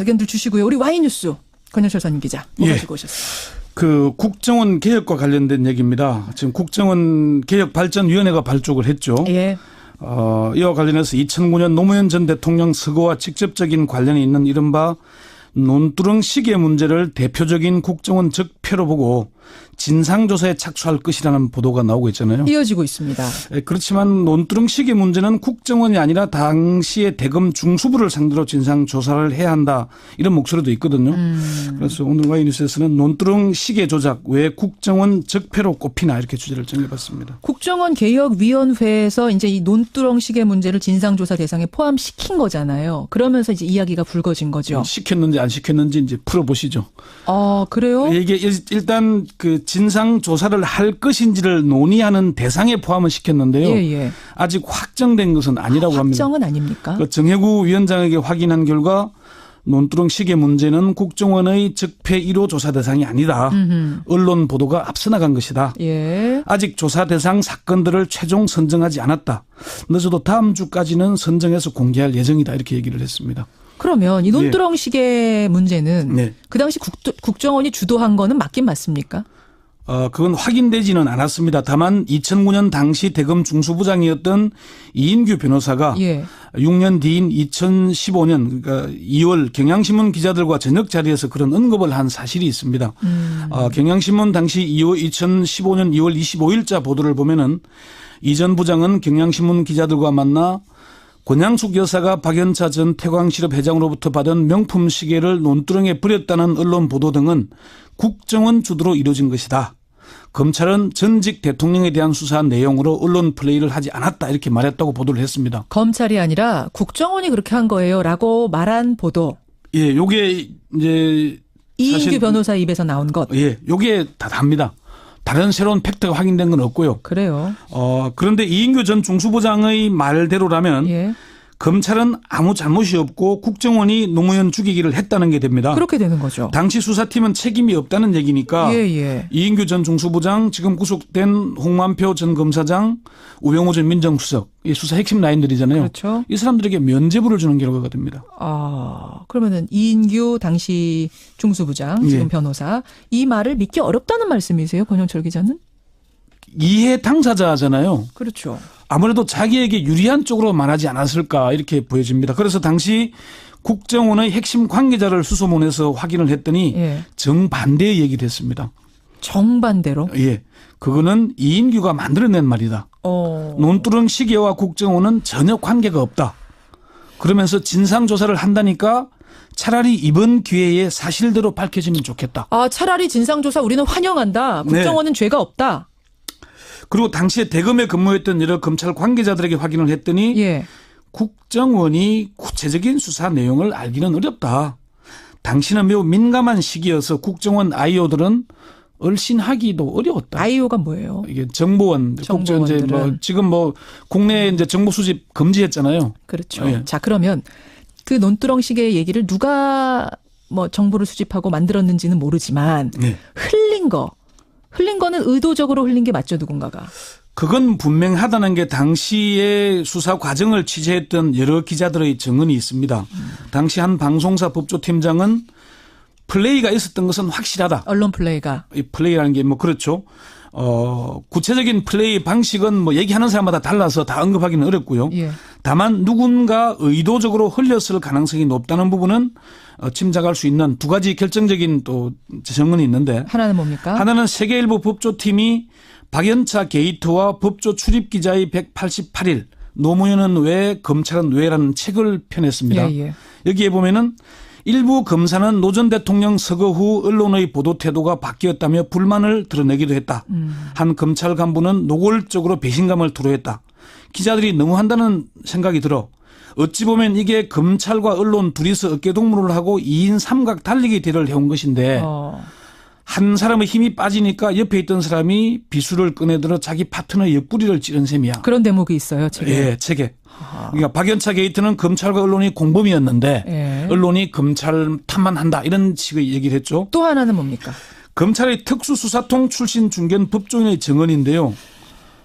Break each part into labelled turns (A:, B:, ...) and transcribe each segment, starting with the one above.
A: 의견들 주시고요. 우리 와이뉴스 권영철 선임 기자 뭐 가지고 오셨어요?
B: 그 국정원 개혁과 관련된 얘기입니다. 지금 국정원 개혁발전위원회가 발족을 했죠.
A: 예.
B: 이와 관련해서 2009년 노무현 전 대통령 서거와 직접적인 관련이 있는 이른바 논두렁 시계 문제를 대표적인 국정원 적폐로 보고 진상조사에 착수할 것이라는 보도가 나오고 있잖아요.
A: 이어지고 있습니다.
B: 그렇지만 논두렁 시계 문제는 국정원이 아니라 당시의 대검 중수부를 상대로 진상조사를 해야 한다. 이런 목소리도 있거든요. 그래서 오늘 와이뉴스에서는 논두렁 시계 조작 왜 국정원 적폐로 꼽히나 이렇게 주제를 정해봤습니다.
A: 국정원 개혁위원회에서 이제 이 논두렁 시계 문제를 진상조사 대상에 포함시킨 거잖아요. 그러면서 이제 이야기가 불거진 거죠.
B: 시켰는지 안 시켰는지 이제 풀어보시죠.
A: 그래요?
B: 이게 일단 그 진상 조사를 할 것인지를 논의하는 대상에 포함을 시켰는데요.
A: 예.
B: 아직 확정된 것은 아니라고 합니다.
A: 확정은 아닙니까?
B: 정혜구 위원장에게 확인한 결과 논두렁 시계 문제는 국정원의 적폐 1호 조사 대상이 아니다. 언론 보도가 앞서 나간 것이다.
A: 예.
B: 아직 조사 대상 사건들을 최종 선정하지 않았다. 늦어도 다음 주까지는 선정해서 공개할 예정이다. 이렇게 얘기를 했습니다.
A: 그러면 이 논두렁 시계 문제는 그 당시 국정원이 주도한 거는 맞긴 맞습니까?
B: 그건 확인되지는 않았습니다. 다만 2009년 당시 대검 중수부장이었던 이인규 변호사가 6년 뒤인 2015년 그러니까 2월 경향신문 기자들과 저녁 자리에서 그런 언급을 한 사실이 있습니다. 경향신문 당시 2015년 2월 25일자 보도를 보면은 이 전 부장은 경향신문 기자들과 만나 권양숙 여사가 박연차 전 태광실업 회장으로부터 받은 명품 시계를 논두렁에 버렸다는 언론 보도 등은 국정원 주도로 이루어진 것이다. 검찰은 전직 대통령에 대한 수사 내용으로 언론 플레이를 하지 않았다 이렇게 말했다고 보도를 했습니다.
A: 검찰이 아니라 국정원이 그렇게 한 거예요라고 말한 보도.
B: 예, 요게 이제
A: 이인규 변호사 입에서 나온 것.
B: 예, 요게 다 답니다. 다른 새로운 팩트가 확인된 건 없고요.
A: 그래요.
B: 그런데 이인규 전 중수부장의 말대로라면 검찰은 아무 잘못이 없고 국정원이 노무현 죽이기를 했다는 게 됩니다.
A: 그렇게 되는 거죠.
B: 당시 수사팀은 책임이 없다는 얘기니까 이인규 전 중수부장 지금 구속된 홍만표 전 검사장 우병우 전 민정수석 이 수사 핵심 라인들이잖아요.
A: 그렇죠.
B: 이 사람들에게 면죄부를 주는 결과가 됩니다.
A: 그러면은 이인규 당시 중수부장 지금 변호사 이 말을 믿기 어렵다는 말씀이세요? 권영철 기자는?
B: 이해 당사자잖아요.
A: 그렇죠.
B: 아무래도 자기에게 유리한 쪽으로 말하지 않았을까 이렇게 보여집니다. 그래서 당시 국정원의 핵심 관계자를 수소문해서 확인을 했더니 정반대의 얘기를 했습니다.
A: 정반대로?
B: 예. 그거는 이인규가 만들어낸 말이다. 논두렁 시계와 국정원은 전혀 관계가 없다. 그러면서 진상조사를 한다니까 차라리 이번 기회에 사실대로 밝혀지면 좋겠다.
A: 차라리 진상조사 우리는 환영한다. 국정원은 죄가 없다.
B: 그리고 당시에 대검에 근무했던 여러 검찰 관계자들에게 확인을 했더니 국정원이 구체적인 수사 내용을 알기는 어렵다. 당시는 매우 민감한 시기여서 국정원 IO들은 얼씬하기도 어려웠다.
A: IO가 뭐예요?
B: 이게 정보원,
A: 정보원들은.
B: 이제 지금 국내 이제 정보 수집 금지했잖아요.
A: 그렇죠. 자, 그러면 그 논두렁 시계 얘기를 누가 정보를 수집하고 만들었는지는 모르지만 흘린 거는 의도적으로 흘린 게 맞죠, 누군가가.
B: 그건 분명하다는 게 당시의 수사 과정을 취재했던 여러 기자들의 증언이 있습니다. 당시 한 방송사 법조팀장은 플레이가 있었던 것은 확실하다.
A: 언론 플레이가.
B: 이 플레이라는 게 그렇죠. 구체적인 플레이 방식은 얘기하는 사람마다 달라서 다 언급하기는 어렵고요. 다만 누군가 의도적으로 흘렸을 가능성이 높다는 부분은 짐작할 수 있는 두 가지 결정적인 또 증언이 있는데
A: 하나는 뭡니까?
B: 하나는 세계일보 법조팀이 박연차 게이트와 법조 출입기자의 188일 노무현은 왜 검찰은 왜라는 책을 펴냈습니다. 여기에 보면은 일부 검사는 노 전 대통령 서거 후 언론의 보도 태도가 바뀌었다며 불만을 드러내기도 했다. 한 검찰 간부는 노골적으로 배신감을 토로했다. 기자들이 너무 한다는 생각이 들어. 어찌 보면 이게 검찰과 언론 둘이서 어깨동무를 하고 2인 삼각 달리기 대를 해온 것인데 한 사람의 힘이 빠지니까 옆에 있던 사람이 비수를 꺼내들어 자기 파트너의 옆구리를 찌른 셈이야.
A: 그런 대목이 있어요, 책에.
B: 예, 책에. 그러니까 박연차 게이트는 검찰과 언론이 공범이었는데 언론이 검찰 탓만 한다 이런 식의 얘기를 했죠.
A: 또 하나는 뭡니까?
B: 검찰의 특수수사통 출신 중견 법조인의 증언인데요.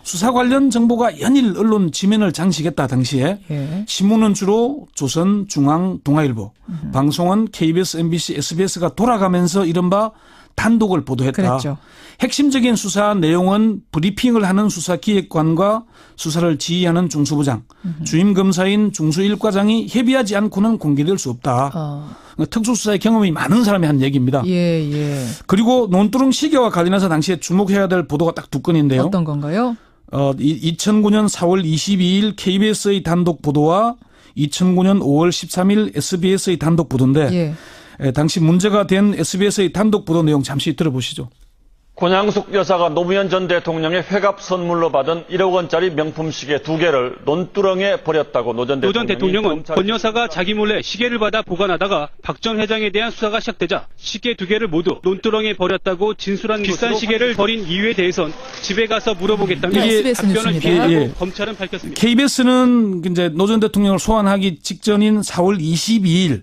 B: 수사 관련 정보가 연일 언론 지면을 장식했다 당시에. 예. 신문은 주로 조선, 중앙, 동아일보, 방송은 KBS, MBC, SBS가 돌아가면서 이른바 단독을 보도했다. 그랬죠. 핵심적인 수사 내용은 브리핑을 하는 수사기획관과 수사를 지휘하는 중수부장, 주임 검사인 중수일과장이 협의하지 않고는 공개될 수 없다. 특수수사의 경험이 많은 사람이 한 얘기입니다. 예. 그리고 논두렁 시계와 관련해서 당시에 주목해야 될 보도가 딱 두 건인데요.
A: 어떤 건가요?
B: 2009년 4월 22일 KBS의 단독 보도와 2009년 5월 13일 SBS의 단독 보도인데 당시 문제가 된 SBS의 단독 보도 내용 잠시 들어보시죠.
C: 권양숙 여사가 노무현 전 대통령의 회갑 선물로 받은 1억 원짜리 명품 시계 2개를 논두렁에 버렸다고 노 전
D: 대통령은 권 여사가 자기 몰래 시계를 받아 보관하다가 박 전 회장에 대한 수사가 시작되자 시계 2개를 모두 논두렁에 버렸다고 진술한 비싼 시계를 버린 이유에 대해선 집에 가서 물어보겠다며 답변을 피하고 검찰은 밝혔습니다.
B: KBS는 이제 노 전 대통령을 소환하기 직전인 4월 22일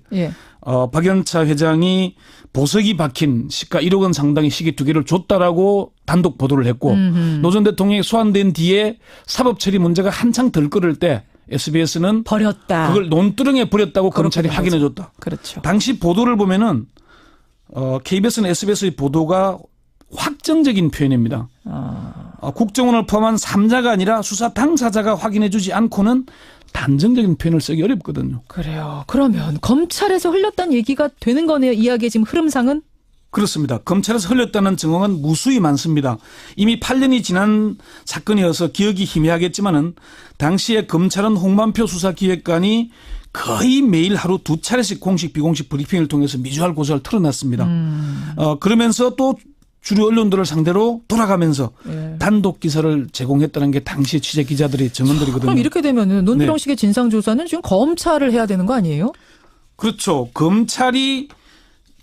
B: 박연차 회장이 보석이 박힌 시가 1억 원 상당의 시계 2개를 줬다라고 단독 보도를 했고 노 전 대통령이 소환된 뒤에 사법 처리 문제가 한창 들끓을 때 SBS는
A: 버렸다.
B: 그걸 논두렁에 버렸다고 검찰이 확인해 줬다.
A: 그렇죠.
B: 당시 보도를 보면은 KBS는 SBS의 보도가 확정적인 표현입니다. 국정원을 포함한 3자가 아니라 수사 당사자가 확인해 주지 않고는 단정적인 표현을 쓰기 어렵거든요.
A: 그래요. 그러면 검찰에서 흘렸다는 얘기가 되는 거네요. 이야기의 지금 흐름상은?
B: 그렇습니다. 검찰에서 흘렸다는 증언은 무수히 많습니다. 이미 8년이 지난 사건이어서 기억이 희미하겠지만은 당시에 검찰은 홍만표 수사기획관이 거의 매일 하루 2차례씩 공식 비공식 브리핑을 통해서 미주알 고수알 털어놨습니다. 그러면서 또 주류 언론들을 상대로 돌아가면서 단독 기사를 제공했다는 게 당시 취재 기자들의 증언들이거든요.
A: 그럼 이렇게 되면은 논두렁식의 진상조사는 지금 검찰을 해야 되는 거 아니에요?
B: 그렇죠. 검찰이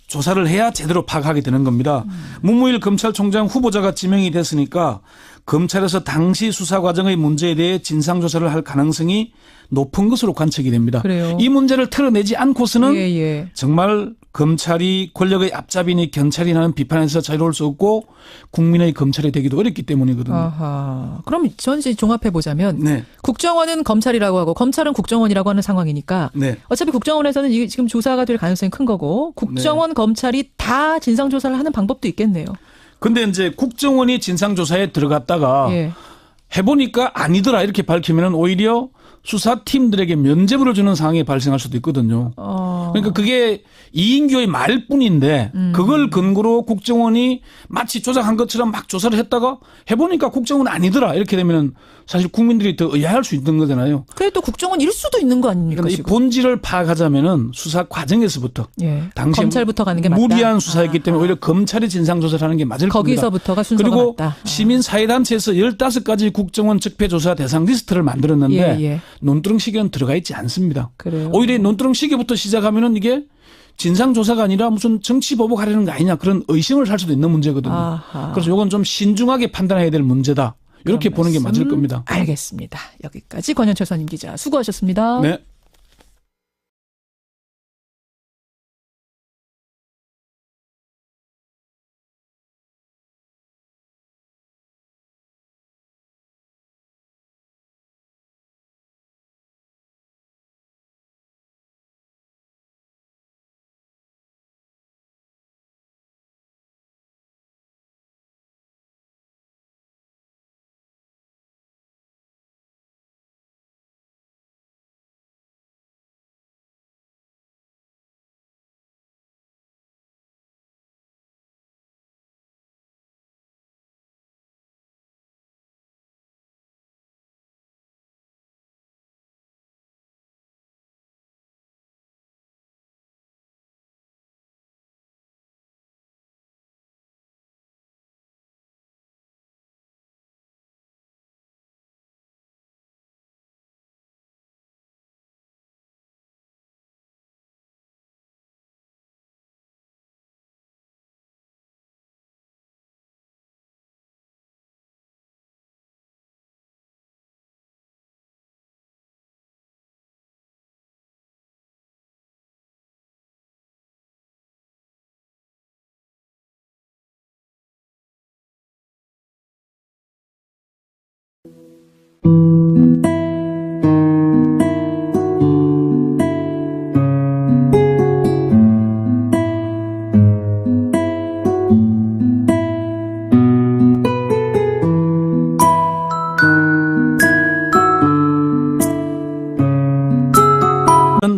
B: 조사를 해야 제대로 파악하게 되는 겁니다. 문무일 검찰총장 후보자가 지명이 됐으니까 검찰에서 당시 수사 과정의 문제에 대해 진상조사를 할 가능성이 높은 것으로 관측이 됩니다.
A: 그래요.
B: 이 문제를 털어내지 않고서는 정말 검찰이 권력의 앞잡이니 견찰이라는 비판에서 자유로울 수 없고 국민의 검찰이 되기도 어렵기 때문이거든요.
A: 아하. 그럼 전시 종합해 보자면 국정원은 검찰이라고 하고 검찰은 국정원이라고 하는 상황이니까 어차피 국정원에서는 이게 지금 조사가 될 가능성이 큰 거고 국정원 검찰이 다 진상조사를 하는 방법도 있겠네요.
B: 근데 이제 국정원이 진상조사에 들어갔다가 해보니까 아니더라 이렇게 밝히면 오히려 수사팀들에게 면죄부를 주는 상황이 발생할 수도 있거든요. 그러니까 그게 이인규의 말뿐인데 그걸 근거로 국정원이 마치 조작한 것처럼 막 조사를 했다가 해보니까 국정원은 아니더라 이렇게 되면 사실 국민들이 더 의아할 수 있는 거잖아요.
A: 그래 또 국정원일 수도 있는 거 아닙니까?
B: 그러니까 이 본질을 파악하자면은 수사 과정에서부터 당시
A: 검찰부터 가는 게 맞다.
B: 무리한 수사였기 때문에 오히려 검찰이 진상조사를 하는 게 맞을 겁니다.
A: 거기서부터가 순서가
B: 그리고
A: 맞다.
B: 시민사회단체에서 15가지 국정원 적폐조사 대상 리스트를 만들었는데 논두렁 시계는 들어가 있지 않습니다.
A: 그래요.
B: 오히려 논두렁 시계부터 시작하면은 이게 진상조사가 아니라 무슨 정치 보복하려는 거 아니냐 그런 의심을 살 수도 있는 문제거든요.
A: 아하.
B: 그래서 이건 좀 신중하게 판단해야 될 문제다. 이렇게 보는 게 맞을 겁니다.
A: 알겠습니다. 여기까지 권현철 선임 기자 수고하셨습니다.
B: 네.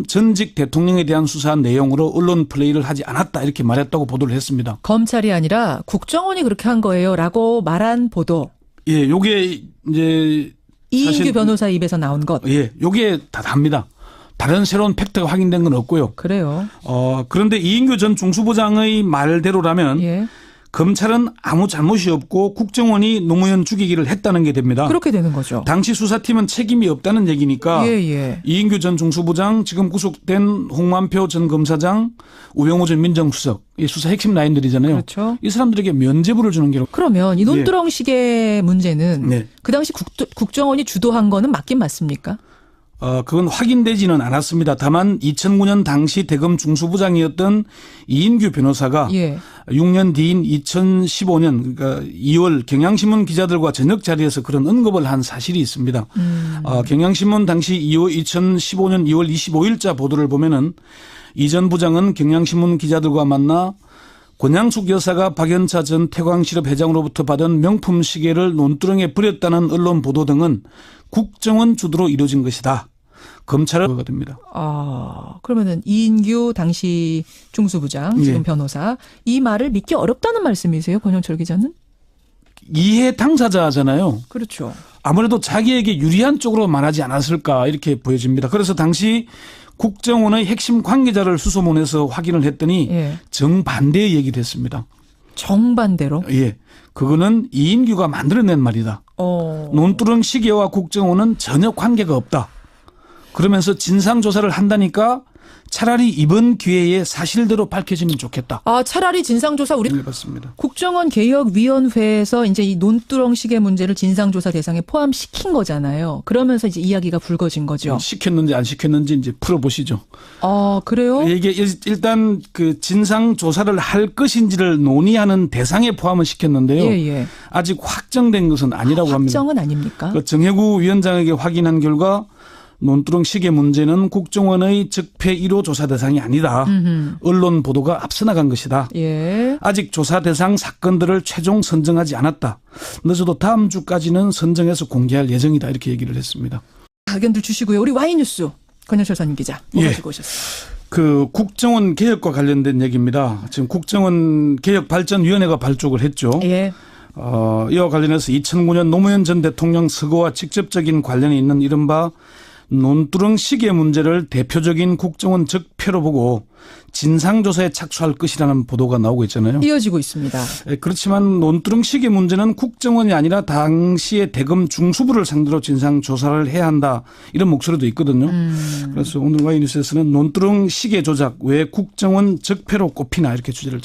B: 전직 대통령에 대한 수사 내용으로 언론 플레이를 하지 않았다 이렇게 말했다고 보도를 했습니다.
A: 검찰이 아니라 국정원이 그렇게 한 거예요라고 말한 보도.
B: 예, 요게 이제
A: 이인규 변호사 입에서 나온 것.
B: 예, 요게 다 답니다. 다른 새로운 팩트가 확인된 건 없고요.
A: 그래요.
B: 그런데 이인규 전 중수부장의 말대로라면
A: 예.
B: 검찰은 아무 잘못이 없고 국정원이 노무현 죽이기를 했다는 게 됩니다.
A: 그렇게 되는 거죠.
B: 당시 수사팀은 책임이 없다는 얘기니까
A: 예.
B: 이인규 전 중수부장, 지금 구속된 홍만표 전 검사장, 우병우 전 민정수석, 이 수사 핵심 라인들이잖아요.
A: 그렇죠.
B: 이 사람들에게 면죄부를 주는 게.
A: 그러면 이 논두렁 시계 문제는
B: 네.
A: 그 당시 국정원이 주도한 거는 맞긴 맞습니까?
B: 그건 확인되지는 않았습니다. 다만 2009년 당시 대검 중수부장이었던 이인규 변호사가 6년 뒤인 2015년 그러니까 2월 경향신문 기자들과 저녁 자리에서 그런 언급을 한 사실이 있습니다. 경향신문 당시 2015년 2월 25일자 보도를 보면은 이 전 부장은 경향신문 기자들과 만나 권양숙 여사가 박연차 전 태광실업 회장으로부터 받은 명품 시계를 논두렁에 버렸다는 언론 보도 등은 국정원 주도로 이루어진 것이다. 검찰을 거가 됩니다.
A: 그러면은 이인규 당시 중수부장 지금 변호사 이 말을 믿기 어렵다는 말씀이세요, 권영철 기자는?
B: 이해 당사자잖아요.
A: 그렇죠.
B: 아무래도 자기에게 유리한 쪽으로 말하지 않았을까 이렇게 보여집니다. 그래서 당시 국정원의 핵심 관계자를 수소문해서 확인을 했더니 정반대의 얘기를 했습니다.
A: 정반대로?
B: 예. 그거는 이인규가 만들어낸 말이다. 논두렁 시계와 국정원은 전혀 관계가 없다. 그러면서 진상조사를 한다니까 차라리 이번 기회에 사실대로 밝혀지면 좋겠다.
A: 차라리 진상조사 우리
B: 맞습니다.
A: 국정원 개혁위원회에서 이제 이 논두렁 시계 문제를 진상조사 대상에 포함시킨 거잖아요. 그러면서 이제 이야기가 불거진 거죠.
B: 시켰는지 안 시켰는지 이제 풀어보시죠.
A: 그래요?
B: 이게 일단 그 진상조사를 할 것인지를 논의하는 대상에 포함을 시켰는데요. 아직 확정된 것은 아니라고 합니다.
A: 확정은 아닙니까?
B: 정혜구 위원장에게 확인한 결과 논두렁 시계 문제는 국정원의 적폐 1호 조사 대상이 아니다. 언론 보도가 앞서 나간 것이다. 아직 조사 대상 사건들을 최종 선정하지 않았다. 늦어도 다음 주까지는 선정해서 공개할 예정이다. 이렇게 얘기를 했습니다.
A: 의견들 주시고요. 우리 와이뉴스 권영철 선임 기자 뭐 가지고 오셨어요?
B: 그 국정원 개혁과 관련된 얘기입니다. 지금 국정원 개혁발전위원회가 발족을 했죠. 이와 관련해서 2009년 노무현 전 대통령 서거와 직접적인 관련이 있는 이른바 논두렁 시계 문제를 대표적인 국정원 적폐로 보고 진상조사에 착수할 것이라는 보도가 나오고 있잖아요.
A: 이어지고 있습니다.
B: 그렇지만 논두렁 시계 문제는 국정원이 아니라 당시의 대검 중수부를 상대로 진상조사를 해야 한다. 이런 목소리도 있거든요. 그래서 오늘 와이뉴스에서는 논두렁 시계 조작 왜 국정원 적폐로 꼽히나 이렇게 주제를